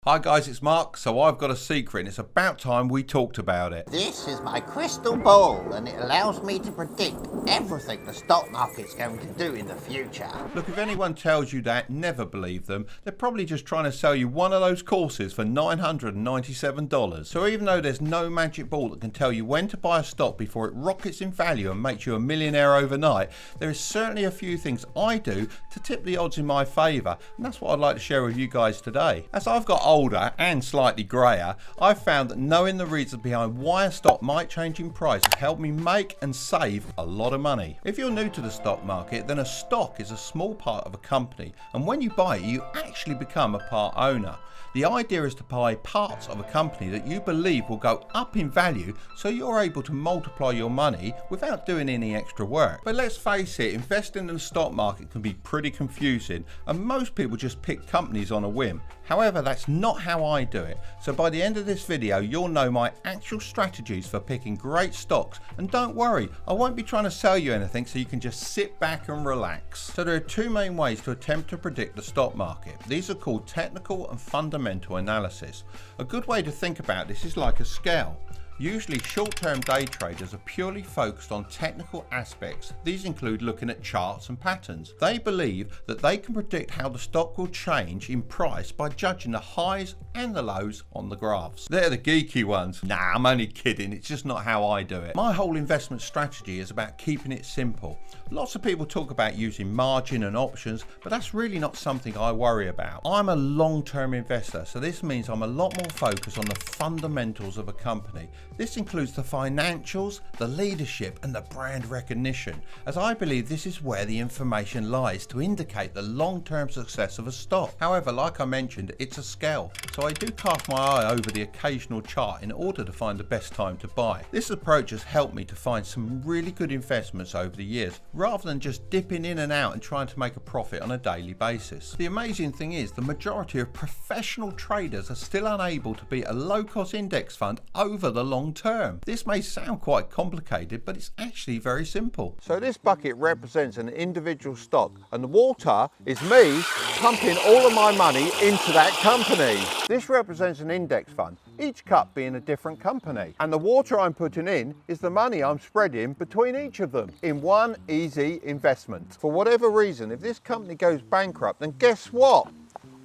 Hi guys, it's Mark. So I've got a secret and it's about time we talked about it. This is my crystal ball and it allows me to predict everything the stock market's going to do in the future. Look, if anyone tells you that, never believe them. They're probably just trying to sell you one of those courses for $997. So even though there's no magic ball that can tell you when to buy a stock before it rockets in value and makes you a millionaire overnight, there is certainly a few things I do to tip the odds in my favour, and that's what I'd like to share with you guys today. As I've got older and slightly greyer, I've found that knowing the reasons behind why a stock might change in price has helped me make and save a lot of money. If you're new to the stock market, then a stock is a small part of a company, and when you buy it, you actually become a part owner. The idea is to buy parts of a company that you believe will go up in value so you're able to multiply your money without doing any extra work. But let's face it, investing in the stock market can be pretty confusing and most people just pick companies on a whim. However, that's not how I do it. So by the end of this video, you'll know my actual strategies for picking great stocks. And don't worry, I won't be trying to sell you anything, so you can just sit back and relax. So there are two main ways to attempt to predict the stock market. These are called technical and fundamental analysis. A good way to think about this is like a scale. Usually short-term day traders are purely focused on technical aspects. These include looking at charts and patterns. They believe that they can predict how the stock will change in price by judging the highs and the lows on the graphs. They're the geeky ones. Nah, I'm only kidding. It's just not how I do it. My whole investment strategy is about keeping it simple. Lots of people talk about using margin and options, but that's really not something I worry about. I'm a long-term investor, so this means I'm a lot more focused on the fundamentals of a company. This includes the financials, the leadership and the brand recognition, as I believe this is where the information lies to indicate the long-term success of a stock. However, like I mentioned, it's a scale, so I do cast my eye over the occasional chart in order to find the best time to buy. This approach has helped me to find some really good investments over the years, rather than just dipping in and out and trying to make a profit on a daily basis. The amazing thing is, the majority of professional traders are still unable to beat a low-cost index fund over the long term. This may sound quite complicated, but it's actually very simple. So this bucket represents an individual stock, and the water is me pumping all of my money into that company. This represents an index fund, each cup being a different company, and the water I'm putting in is the money I'm spreading between each of them in one easy investment. For whatever reason, if this company goes bankrupt, then guess what?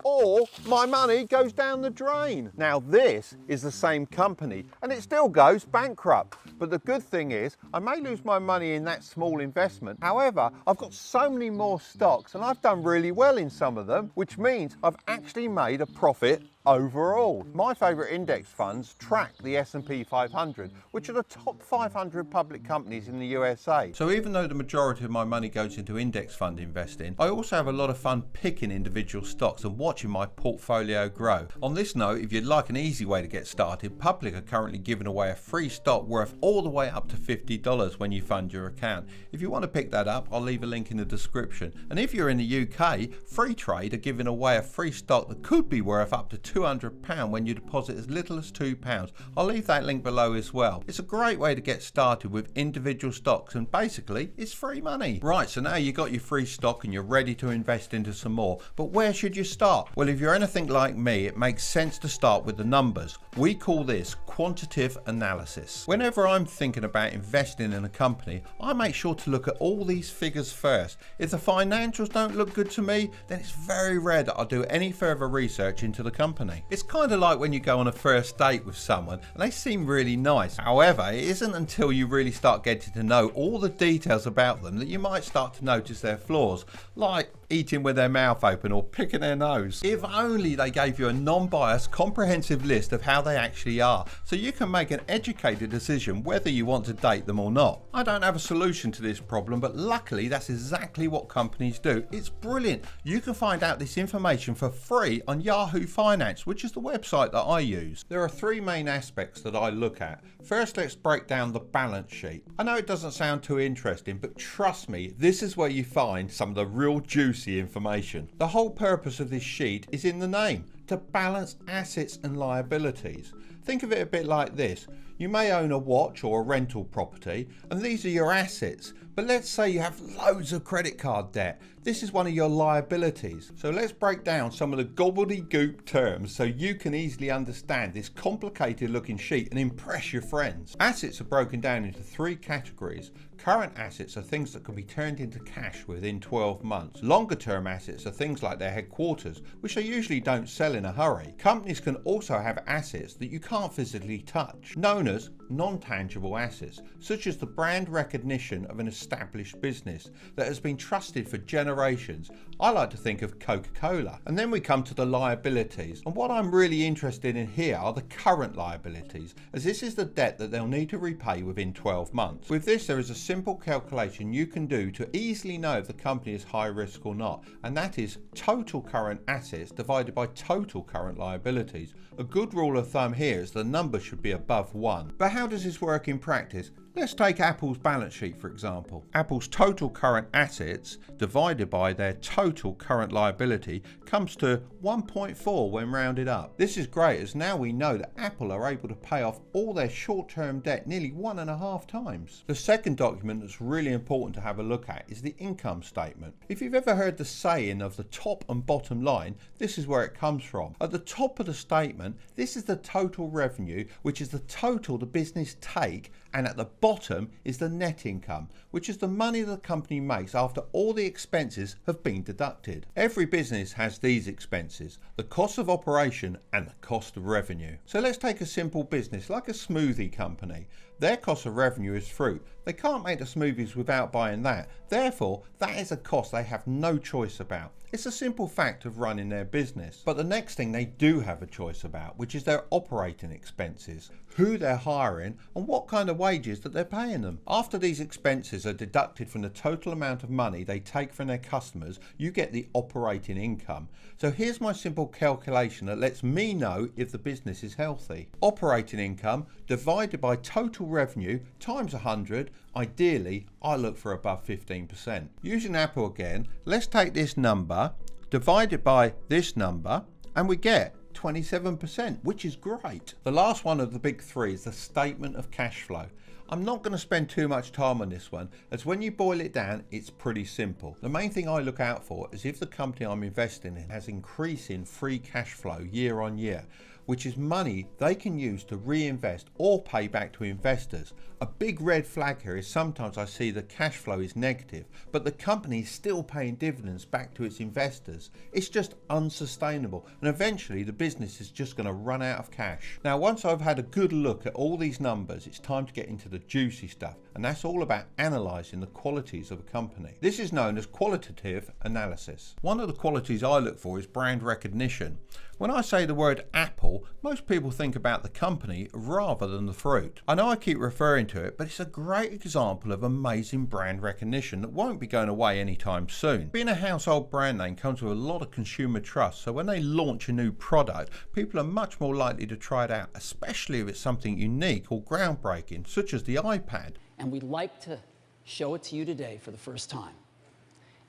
Or my money goes down the drain. Now this is the same company and it still goes bankrupt. But the good thing is I may lose my money in that small investment. However, I've got so many more stocks and I've done really well in some of them, which means I've actually made a profit overall. My favourite index funds track the S&P 500, which are the top 500 public companies in the USA. So even though the majority of my money goes into index fund investing, I also have a lot of fun picking individual stocks and watching my portfolio grow. On this note, if you'd like an easy way to get started, Public are currently giving away a free stock worth all the way up to $50 when you fund your account. If you want to pick that up, I'll leave a link in the description. And if you're in the UK, Free Trade are giving away a free stock that could be worth up to £200 when you deposit as little as £2. I'll leave that link below as well. It's a great way to get started with individual stocks and basically it's free money. Right, so now you got your free stock and you're ready to invest into some more. But where should you start? Well, if you're anything like me, it makes sense to start with the numbers. We call this quantitative analysis. Whenever I'm thinking about investing in a company, I make sure to look at all these figures first. If the financials don't look good to me, then it's very rare that I'll do any further research into the company. It's kind of like when you go on a first date with someone and they seem really nice. However, it isn't until you really start getting to know all the details about them that you might start to notice their flaws, like eating with their mouth open or picking their nose. If only they gave you a non-biased, comprehensive list of how they actually are, so you can make an educated decision whether you want to date them or not. I don't have a solution to this problem, but luckily that's exactly what companies do. It's brilliant. You can find out this information for free on Yahoo Finance, which is the website that I use. There are three main aspects that I look at. First, let's break down the balance sheet. I know it doesn't sound too interesting, but trust me, this is where you find some of the real juicy information. The whole purpose of this sheet is in the name, to balance assets and liabilities. Think of it a bit like this. You may own a watch or a rental property, and these are your assets. But let's say you have loads of credit card debt. This is one of your liabilities. So let's break down some of the gobbledygook terms so you can easily understand this complicated looking sheet and impress your friends. Assets are broken down into 3 categories. Current assets are things that can be turned into cash within 12 months. Longer term assets are things like their headquarters, which they usually don't sell in a hurry. Companies can also have assets that you can't physically touch, known as non-tangible assets, such as the brand recognition of an established business that has been trusted for generations. I like to think of Coca-Cola. And then we come to the liabilities. And what I'm really interested in here are the current liabilities, as this is the debt that they'll need to repay within 12 months. With this, there is a simple calculation you can do to easily know if the company is high risk or not, and that is total current assets divided by total current liabilities. A good rule of thumb here is the number should be above 1. But how does this work in practice? Let's take Apple's balance sheet for example. Apple's total current assets divided by their total current liability comes to 1.4 when rounded up. This is great, as now we know that Apple are able to pay off all their short-term debt nearly 1.5 times. The second document that's really important to have a look at is the income statement. If you've ever heard the saying of the top and bottom line, this is where it comes from. At the top of the statement, this is the total revenue, which is the total the business take, and at the bottom is the net income, which is the money the company makes after all the expenses have been deducted. Every business has these expenses, the cost of operation and the cost of revenue. So let's take a simple business like a smoothie company. Their cost of revenue is fruit. They can't make the smoothies without buying that. Therefore, that is a cost they have no choice about. It's a simple fact of running their business. But the next thing they do have a choice about, which is their operating expenses, who they're hiring and what kind of wages that they're paying them. After these expenses are deducted from the total amount of money they take from their customers, you get the operating income. So here's my simple calculation that lets me know if the business is healthy. Operating income divided by total revenue times 100. Ideally, I look for above 15%. Using Apple again, let's take this number, divide it by this number, and we get 27%, which is great. The last one of the big 3 is the statement of cash flow. I'm not going to spend too much time on this one, as when you boil it down, it's pretty simple. The main thing I look out for is if the company I'm investing in has increasing free cash flow year on year, which is money they can use to reinvest or pay back to investors. A big red flag here is sometimes I see the cash flow is negative, but the company is still paying dividends back to its investors. It's just unsustainable, and eventually the business is just going to run out of cash. Now, once I've had a good look at all these numbers, it's time to get into the juicy stuff, and that's all about analysing the qualities of a company. This is known as qualitative analysis. One of the qualities I look for is brand recognition. When I say the word Apple, most people think about the company rather than the fruit. I know I keep referring to it, but it's a great example of amazing brand recognition that won't be going away anytime soon. Being a household brand name comes with a lot of consumer trust, so when they launch a new product, people are much more likely to try it out, especially if it's something unique or groundbreaking, such as the iPad. And we'd like to show it to you today for the first time.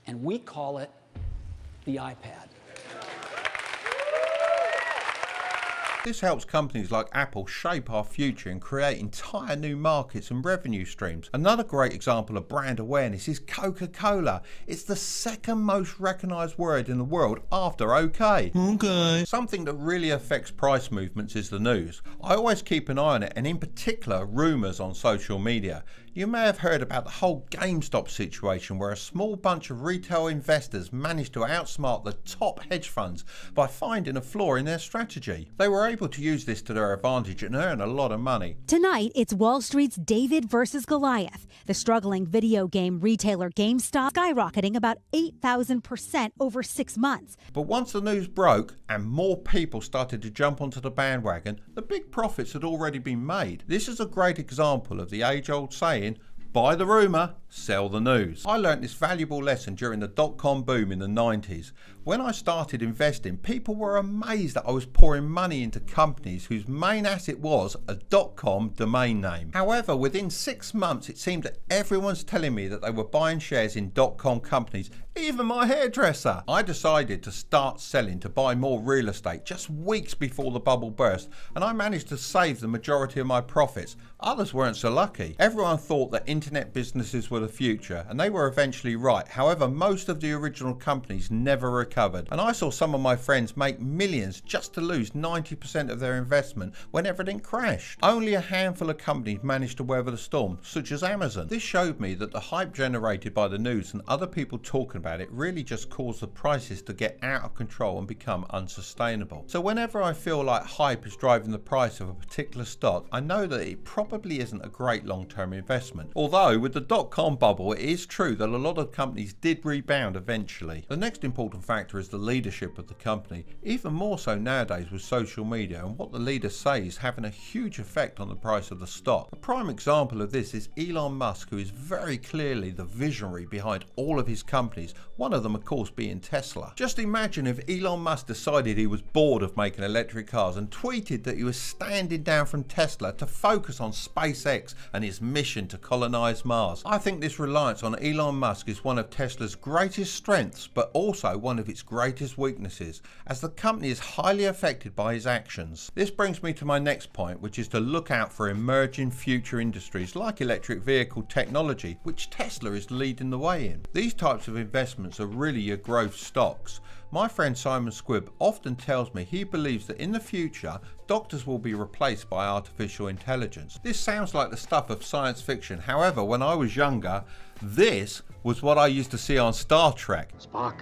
And we call it the iPad. This helps companies like Apple shape our future and create entire new markets and revenue streams. Another great example of brand awareness is Coca-Cola. It's the second most recognized word in the world after OK. Something that really affects price movements is the news. I always keep an eye on it, and in particular rumors on social media. You may have heard about the whole GameStop situation, where a small bunch of retail investors managed to outsmart the top hedge funds by finding a flaw in their strategy. They were able to use this to their advantage and earn a lot of money. Tonight, it's Wall Street's David versus Goliath. The struggling video game retailer GameStop skyrocketing about 8,000% over 6 months. But once the news broke and more people started to jump onto the bandwagon, the big profits had already been made. This is a great example of the age-old saying, buy the rumour, sell the news. I learnt this valuable lesson during the dot-com boom in the 90s. When I started investing, people were amazed that I was pouring money into companies whose main asset was a .com domain name. However, within 6 months, it seemed that everyone's telling me that they were buying shares in .com companies, even my hairdresser. I decided to start selling to buy more real estate just weeks before the bubble burst, and I managed to save the majority of my profits. Others weren't so lucky. Everyone thought that internet businesses were the future, and they were eventually right. However, most of the original companies never recovered, and I saw some of my friends make millions just to lose 90% of their investment when everything crashed. Only a handful of companies managed to weather the storm, such as Amazon. This showed me that the hype generated by the news and other people talking about it really just caused the prices to get out of control and become unsustainable. So whenever I feel like hype is driving the price of a particular stock, I know that it probably isn't a great long-term investment. Although with the .com bubble, it is true that a lot of companies did rebound eventually. The next important factor is the leadership of the company, even more so nowadays with social media, and what the leaders say is having a huge effect on the price of the stock. A prime example of this is Elon Musk, who is very clearly the visionary behind all of his companies, one of them of course being Tesla. Just imagine if Elon Musk decided he was bored of making electric cars and tweeted that he was standing down from Tesla to focus on SpaceX and his mission to colonize Mars. I think this reliance on Elon Musk is one of Tesla's greatest strengths, but also one of its greatest weaknesses, as the company is highly affected by his actions. This brings me to my next point, which is to look out for emerging future industries like electric vehicle technology, which Tesla is leading the way in. These types of investments are really your growth stocks. My friend Simon Squibb often tells me he believes that in the future, doctors will be replaced by artificial intelligence. This sounds like the stuff of science fiction. However, when I was younger, this was what I used to see on Star Trek. Spock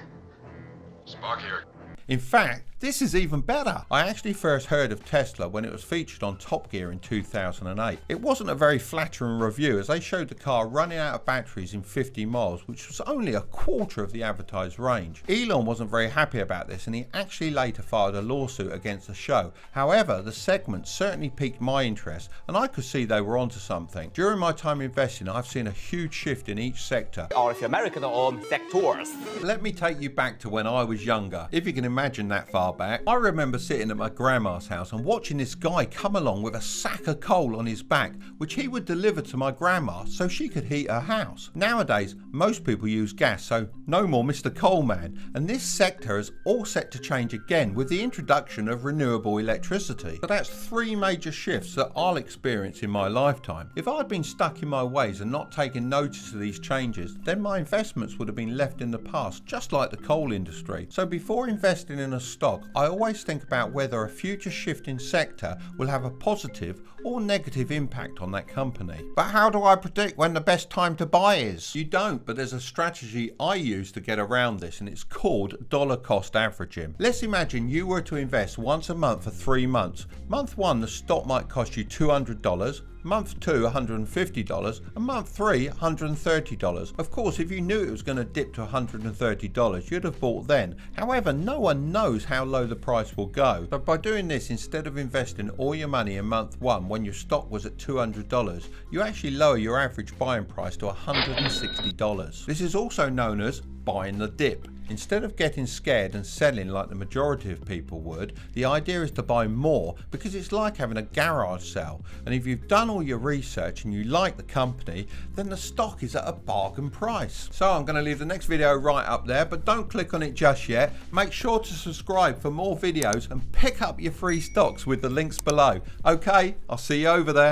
here. In fact, this is even better. I actually first heard of Tesla when it was featured on Top Gear in 2008. It wasn't a very flattering review, as they showed the car running out of batteries in 50 miles, which was only a quarter of the advertised range. Elon wasn't very happy about this, and he actually later filed a lawsuit against the show. However, the segment certainly piqued my interest, and I could see they were onto something. During my time investing, I've seen a huge shift in each sector. Or if you're American, sectors. Let me take you back to when I was younger, if you can imagine that far back. I remember sitting at my grandma's house and watching this guy come along with a sack of coal on his back, which he would deliver to my grandma so she could heat her house. Nowadays, most people use gas, so no more Mr. Coalman, and this sector is all set to change again with the introduction of renewable electricity. So that's 3 major shifts that I'll experience in my lifetime. If I'd been stuck in my ways and not taken notice of these changes, then my investments would have been left in the past, just like the coal industry. So before investing in a stock, I always think about whether a future shift in sector will have a positive or negative impact on that company. But how do I predict when the best time to buy is? You don't, but there's a strategy I use to get around this, and it's called dollar cost averaging. Let's imagine you were to invest once a month for 3 months. Month 1, the stock might cost you $200. Month 2, $150, and month 3, $130. Of course, if you knew it was going to dip to $130, you'd have bought then. However, no one knows how low the price will go. But by doing this, instead of investing all your money in month 1 when your stock was at $200, you actually lower your average buying price to $160. This is also known as buying the dip. Instead of getting scared and selling like the majority of people would, the idea is to buy more, because it's like having a garage sale. And if you've done all your research and you like the company, then the stock is at a bargain price. So I'm going to leave the next video right up there, but don't click on it just yet. Make sure to subscribe for more videos and pick up your free stocks with the links below. Okay, I'll see you over there.